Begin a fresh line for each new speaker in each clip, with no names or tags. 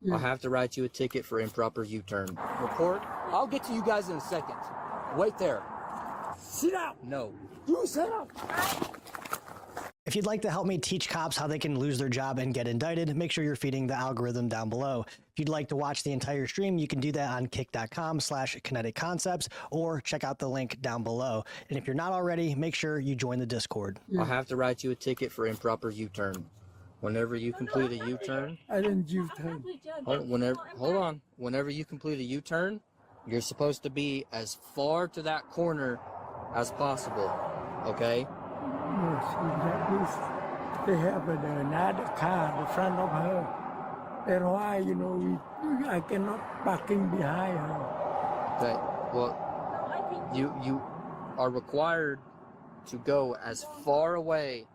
Yeah.
I'll have to write you a ticket for improper U-turn. Report? I'll get to you guys in a second. Wait there.
Sit down.
No.
You sit down.
If you'd like to help me teach cops how they can lose their job and get indicted, make sure you're feeding the algorithm down below. If you'd like to watch the entire stream, you can do that on kick.com/kinetic concepts or check out the link down below. And if you're not already, make sure you join the Discord.
I'll have to write you a ticket for improper U-turn. Whenever you complete a U-turn,
I didn't U-turn.
hold on. Whenever you complete a U-turn, you're supposed to be as far to that corner as possible, okay?
No, see, that is, they have another car in front of her. That's why, you know, I cannot parking behind her.
Okay, well, you are required to go as far away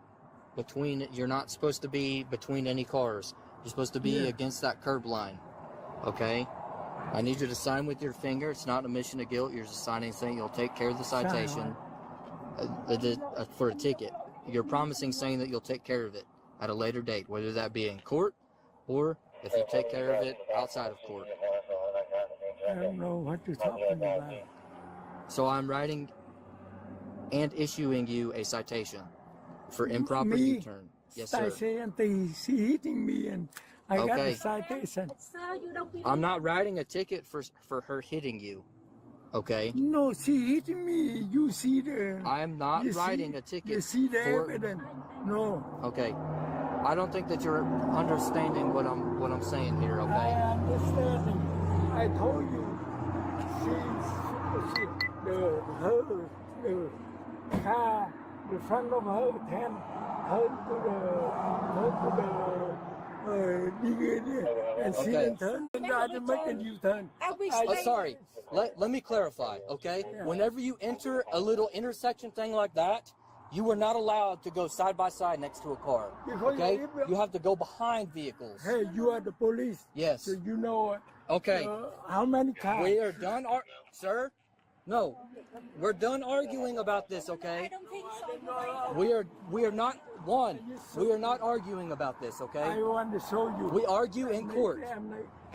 between, you're not supposed to be between any cars. You're supposed to be against that curb line, okay? I need you to sign with your finger. It's not an admission of guilt. You're just signing saying you'll take care of the citation for a ticket. You're promising saying that you'll take care of it at a later date, whether that be in court or if you take care of it outside of court.
I don't know what you're talking about.
So I'm writing and issuing you a citation for improper U-turn. Yes, sir.
Citation, she hitting me and I got the citation.
I'm not writing a ticket for her hitting you, okay?
No, she hitting me. You see the...
I'm not writing a ticket.
You see the
for...
evidence? No.
Okay. I don't think that you're understanding what I'm saying here, okay?
I understanding. I told you. The car, the front of her can hurt to the and she didn't turn. I didn't make a U-turn.
Sorry. Let me clarify, okay?
Yeah.
Whenever you enter a little intersection thing like that, you are not allowed to go side by side next to a car, okay? You have to go behind vehicles.
Hey, you are the police.
Yes.
So you know
okay.
How many cars?
We are done, sir? No. We're done arguing about this, okay?
I don't think so.
We are not we are not arguing about this, okay?
I want to show you.
We argue in court.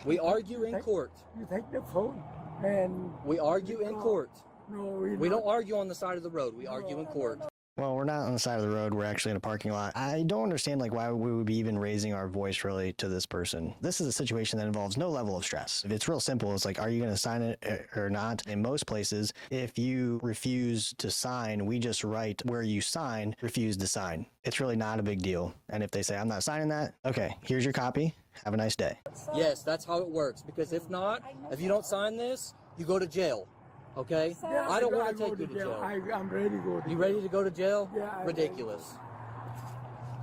We argue in court.
You take the phone and...
We argue in court.
No,
we don't argue on the side of the road. We argue in court.
Well, we're not on the side of the road. We're actually in a parking lot. I don't understand why we would be even raising our voice really to this person. This is a situation that involves no level of stress. If it's real simple, it's like, are you going to sign it or not? In most places, if you refuse to sign, we just write where you sign, refuse to sign. It's really not a big deal. And if they say, I'm not signing that, okay, here's your copy. Have a nice day.
Yes, that's how it works. Because if not, if you don't sign this, you go to jail. Okay?
Yeah,
I don't want to take you to jail.
I'm ready to go to jail.
You ready to go to jail?
Yeah.
Ridiculous.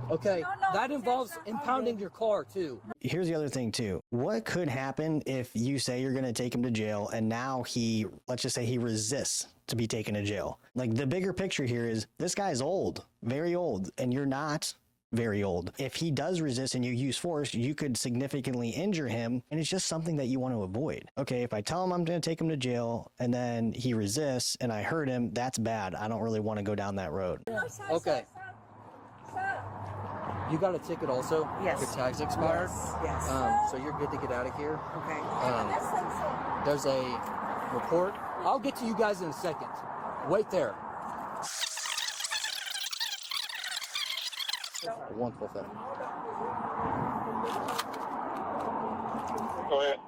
Okay, that involves impounding your car too.
Here's the other thing too. What could happen if you say you're going to take him to jail and now let's just say he resists to be taken to jail? Like, the bigger picture here is this guy's old, very old, and you're not very old. If he does resist and you use force, you could significantly injure him, and it's just something that you want to avoid. Okay, if I tell him I'm going to take him to jail and then he resists and I hurt him, that's bad. I don't really want to go down that road.
Okay. You got a ticket also?
Yes.
Your tag's expired?
Yes.
So you're good to get out of here.
Okay.
There's a report. I'll get to you guys in a second. Wait there. Wonderful thing.
Go ahead.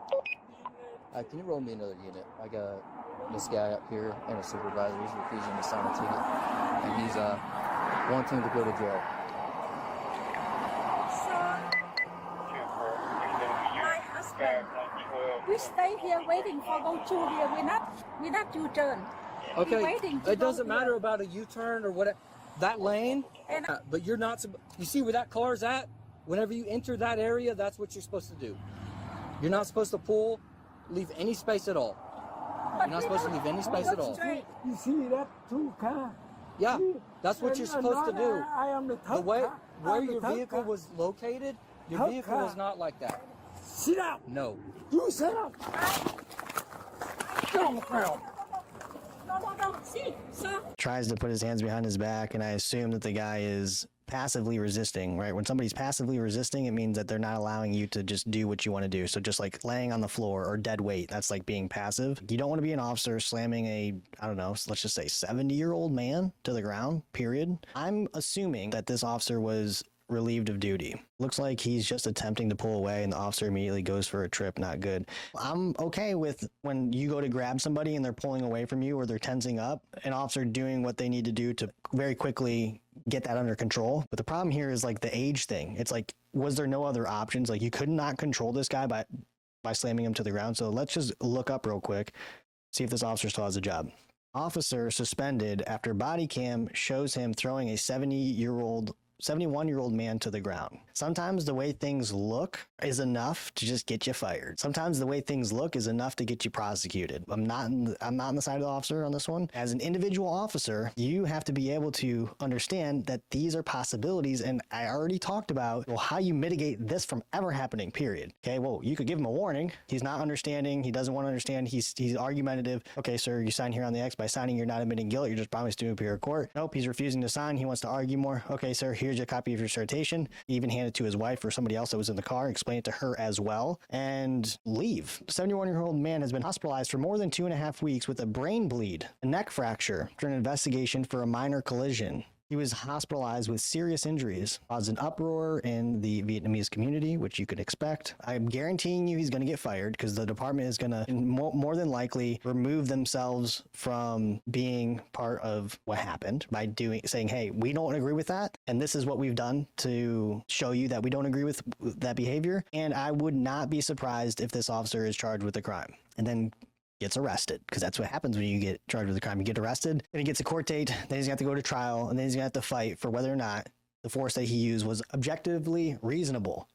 Can you roll me another unit? I got this guy up here and a supervisor. He's refusing to sign a ticket, and he's wanting to go to jail.
My husband, we stay here waiting for go to here. We're not U-turn.
Okay, it doesn't matter about a U-turn or what. That lane,
And
but you're not. You see where that car's at? Whenever you enter that area, that's what you're supposed to do. You're not supposed to leave any space at all. You're not supposed to leave any space at all.
You see that two car?
Yeah, that's what you're supposed to do.
I am the
The way
car.
where
I'm the
your
third
vehicle
car.
was located, your
Third
vehicle
car.
was not like that.
Sit down.
No.
You sit down. Get on the ground.
no. See, sir.
Tries to put his hands behind his back, and I assume that the guy is passively resisting, right? When somebody's passively resisting, it means that they're not allowing you to just do what you want to do. So just like laying on the floor or dead weight, that's like being passive. You don't want to be an officer slamming a, I don't know, let's just say 70-year-old man to the ground, period. I'm assuming that this officer was relieved of duty. Looks like he's just attempting to pull away and the officer immediately goes for a trip. Not good. I'm okay with when you go to grab somebody and they're pulling away from you or they're tensing up, an officer doing what they need to do to very quickly get that under control. But the problem here is like the age thing. It's like, was there no other options? Like you could not control this guy by slamming him to the ground. So let's just look up real quick, see if this officer still has a job. Officer suspended after body cam shows him throwing a 71-year-old man to the ground. Sometimes the way things look is enough to just get you fired. Sometimes the way things look is enough to get you prosecuted. I'm not on the side of the officer on this one. As an individual officer, you have to be able to understand that these are possibilities. And I already talked about how you mitigate this from ever happening, period. Okay, well, you could give him a warning. He's not understanding. He doesn't want to understand. He's argumentative. Okay, sir, you sign here on the X. By signing, you're not admitting guilt. You're just promised to appear in court. Nope, he's refusing to sign. He wants to argue more. Okay, sir, here's your copy of your citation. Even hand it to his wife or somebody else that was in the car, explain it to her as well, and leave. The 71-year-old man has been hospitalized for more than 2.5 weeks with a brain bleed, a neck fracture, after an investigation for a minor collision. He was hospitalized with serious injuries, caused an uproar in the Vietnamese community, which you could expect. I'm guaranteeing you he's going to get fired because the department is going to more than likely remove themselves from being part of what happened by saying, hey, we don't agree with that. And this is what we've done to show you that we don't agree with that behavior. And I would not be surprised if this officer is charged with a crime and then gets arrested, because that's what happens when you get charged with a crime. You get arrested, then he gets a court date, then he's going to have to go to trial, and then he's going to have to fight for whether or not the force that he used was objectively reasonable.